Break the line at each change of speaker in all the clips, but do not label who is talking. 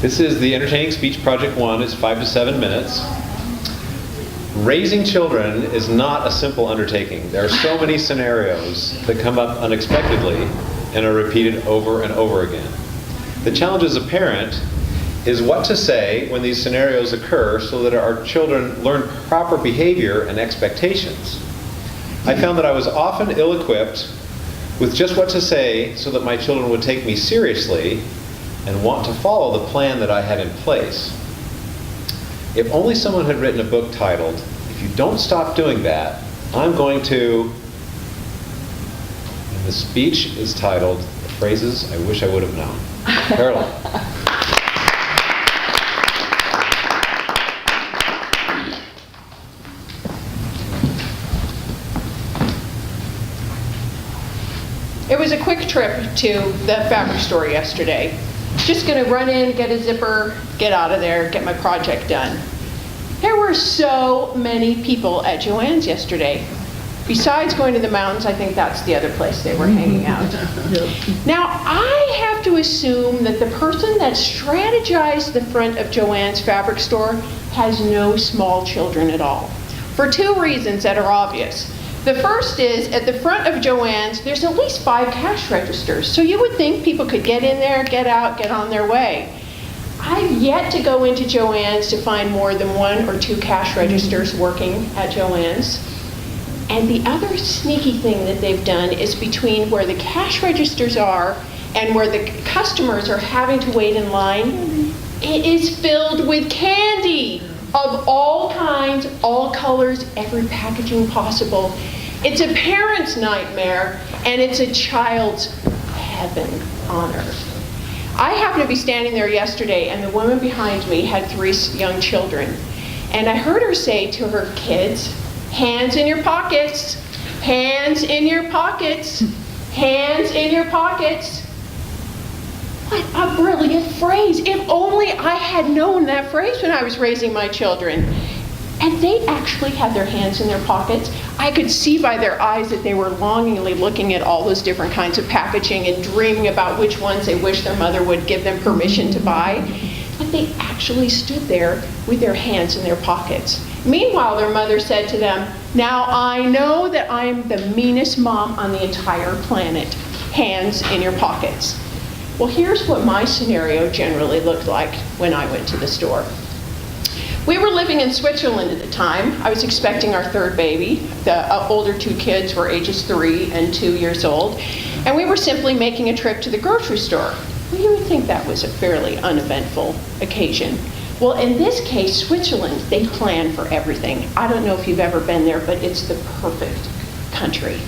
This is the Entertaining Speech Project 1. It's 5 to 7 minutes. Raising children is not a simple undertaking. There are so many scenarios that come up unexpectedly and are repeated over and over again. The challenge as a parent is what to say when these scenarios occur so that our children learn proper behavior and expectations. I found that I was often ill-equipped with just what to say so that my children would take me seriously and want to follow the plan that I had in place. If only someone had written a book titled, "If you don't stop doing that, I'm going to..." And the speech is titled, "The Phrases I Wish I Would Have Known." Carolyn.
It was a quick trip to the fabric store yesterday. Just going to run in, get a zipper, get out of there, get my project done. There were so many people at Joann's yesterday. Besides going to the mountains, I think that's the other place they were hanging out. Now, I have to assume that the person that strategized the front of Joann's fabric store has no small children at all, for two reasons that are obvious. The first is, at the front of Joann's, there's at least 5 cash registers, so you would think people could get in there, get out, get on their way. I've yet to go into Joann's to find more than 1 or 2 cash registers working at Joann's. And the other sneaky thing that they've done is between where the cash registers are and where the customers are having to wait in line, it is filled with candy of all kinds, all colors, every packaging possible. It's a parent's nightmare, and it's a child's heaven on earth. I happened to be standing there yesterday, and the woman behind me had 3 young children. And I heard her say to her kids, "Hands in your pockets, hands in your pockets, hands in your pockets." What a brilliant phrase. If only I had known that phrase when I was raising my children. And they actually had their hands in their pockets. I could see by their eyes that they were longingly looking at all those different kinds of packaging and dreaming about which ones they wish their mother would give them permission to buy. But they actually stood there with their hands in their pockets. Meanwhile, their mother said to them, "Now I know that I'm the meanest mom on the entire planet. Hands in your pockets." Well, here's what my scenario generally looked like when I went to the store. We were living in Switzerland at the time. I was expecting our 3rd baby. The older 2 kids were ages 3 and 2 years old. And we were simply making a trip to the grocery store. Well, you would think that was a fairly uneventful occasion. Well, in this case, Switzerland, they plan for everything. I don't know if you've ever been there, but it's the perfect country.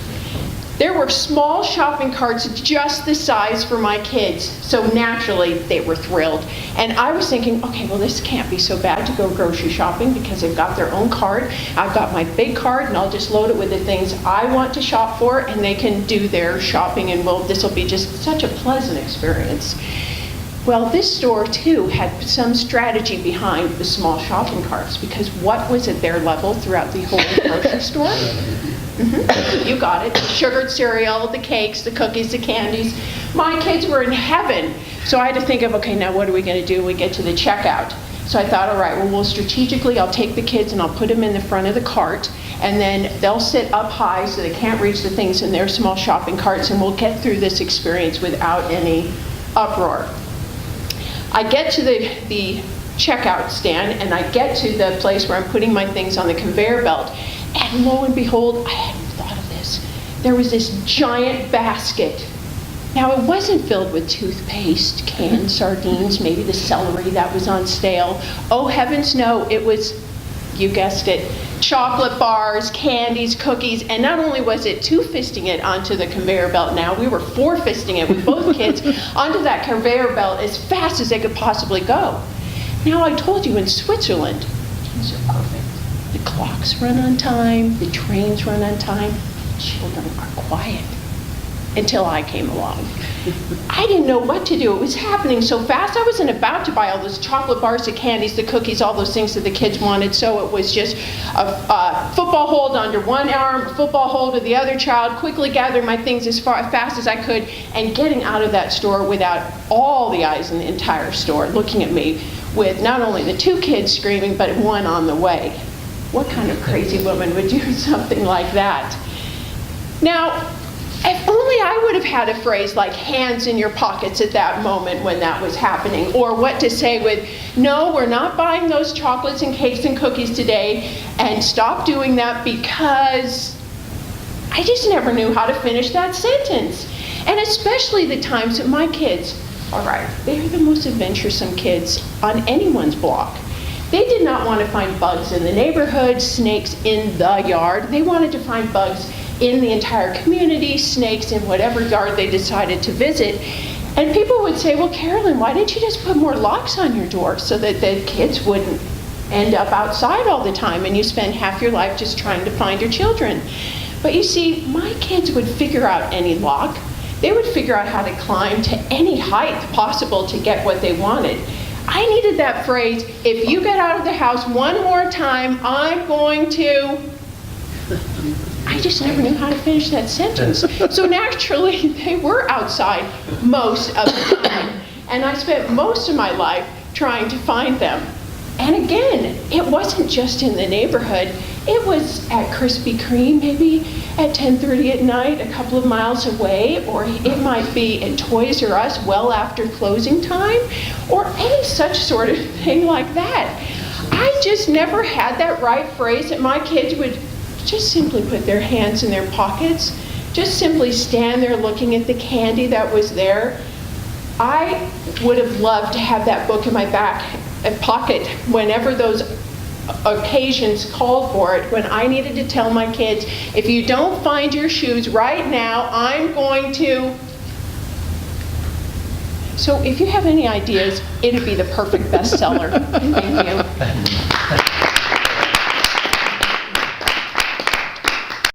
There were small shopping carts just the size for my kids, so naturally they were thrilled. And I was thinking, okay, well, this can't be so bad to go grocery shopping because they've got their own card. I've got my big card, and I'll just load it with the things I want to shop for, and they can do their shopping, and well, this will be just such a pleasant experience. Well, this store, too, had some strategy behind the small shopping carts, because what was at their level throughout the whole grocery store? You got it. The sugared cereal, the cakes, the cookies, the candies. My kids were in heaven. So I had to think of, okay, now what are we going to do when we get to the checkout? So I thought, all right, well, strategically, I'll take the kids and I'll put them in the front of the cart, and then they'll sit up high so they can't reach the things in their small shopping carts, and we'll get through this experience without any uproar. I get to the checkout stand, and I get to the place where I'm putting my things on the conveyor belt. And lo and behold, I hadn't thought of this. There was this giant basket. Now, it wasn't filled with toothpaste, canned sardines, maybe the celery that was on sale. Oh, heavens no, it was, you guessed it, chocolate bars, candies, cookies, and not only was it 2-fisting it onto the conveyor belt now, we were 4-fisting it with both kids onto that conveyor belt as fast as they could possibly go. Now, I told you in Switzerland, things are perfect. The clocks run on time, the trains run on time, children are quiet. Until I came along. I didn't know what to do. It was happening so fast. I wasn't about to buy all those chocolate bars, the candies, the cookies, all those things that the kids wanted. So it was just a football hold under one arm, a football hold of the other child, quickly gathering my things as fast as I could, and getting out of that store without all the eyes in the entire store looking at me, with not only the 2 kids screaming, but one on the way. What kind of crazy woman would do something like that? Now, if only I would have had a phrase like hands in your pockets at that moment when that was happening, or what to say with, no, we're not buying those chocolates and cakes and cookies today, and stop doing that, because I just never knew how to finish that sentence. And especially the times that my kids, all right, they're the most adventuresome kids on anyone's block. They did not want to find bugs in the neighborhood, snakes in the yard. They wanted to find bugs in the entire community, snakes in whatever yard they decided to visit. And people would say, well, Carolyn, why didn't you just put more locks on your door so that the kids wouldn't end up outside all the time and you spend half your life just trying to find your children? But you see, my kids would figure out any lock. They would figure out how to climb to any height possible to get what they wanted. I needed that phrase, if you get out of the house one more time, I'm going to... I just never knew how to finish that sentence. So naturally, they were outside most of the time. And I spent most of my life trying to find them. And again, it wasn't just in the neighborhood. It was at Krispy Kreme, maybe at 10:30 at night, a couple of miles away, or it might be at Toys R Us well after closing time, or any such sort of thing like that. I just never had that right phrase that my kids would just simply put their hands in their pockets, just simply stand there looking at the candy that was there. I would have loved to have that book in my back pocket whenever those occasions called for it, when I needed to tell my kids, if you don't find your shoes right now, I'm going to... So if you have any ideas, it'd be the perfect bestseller. Thank you.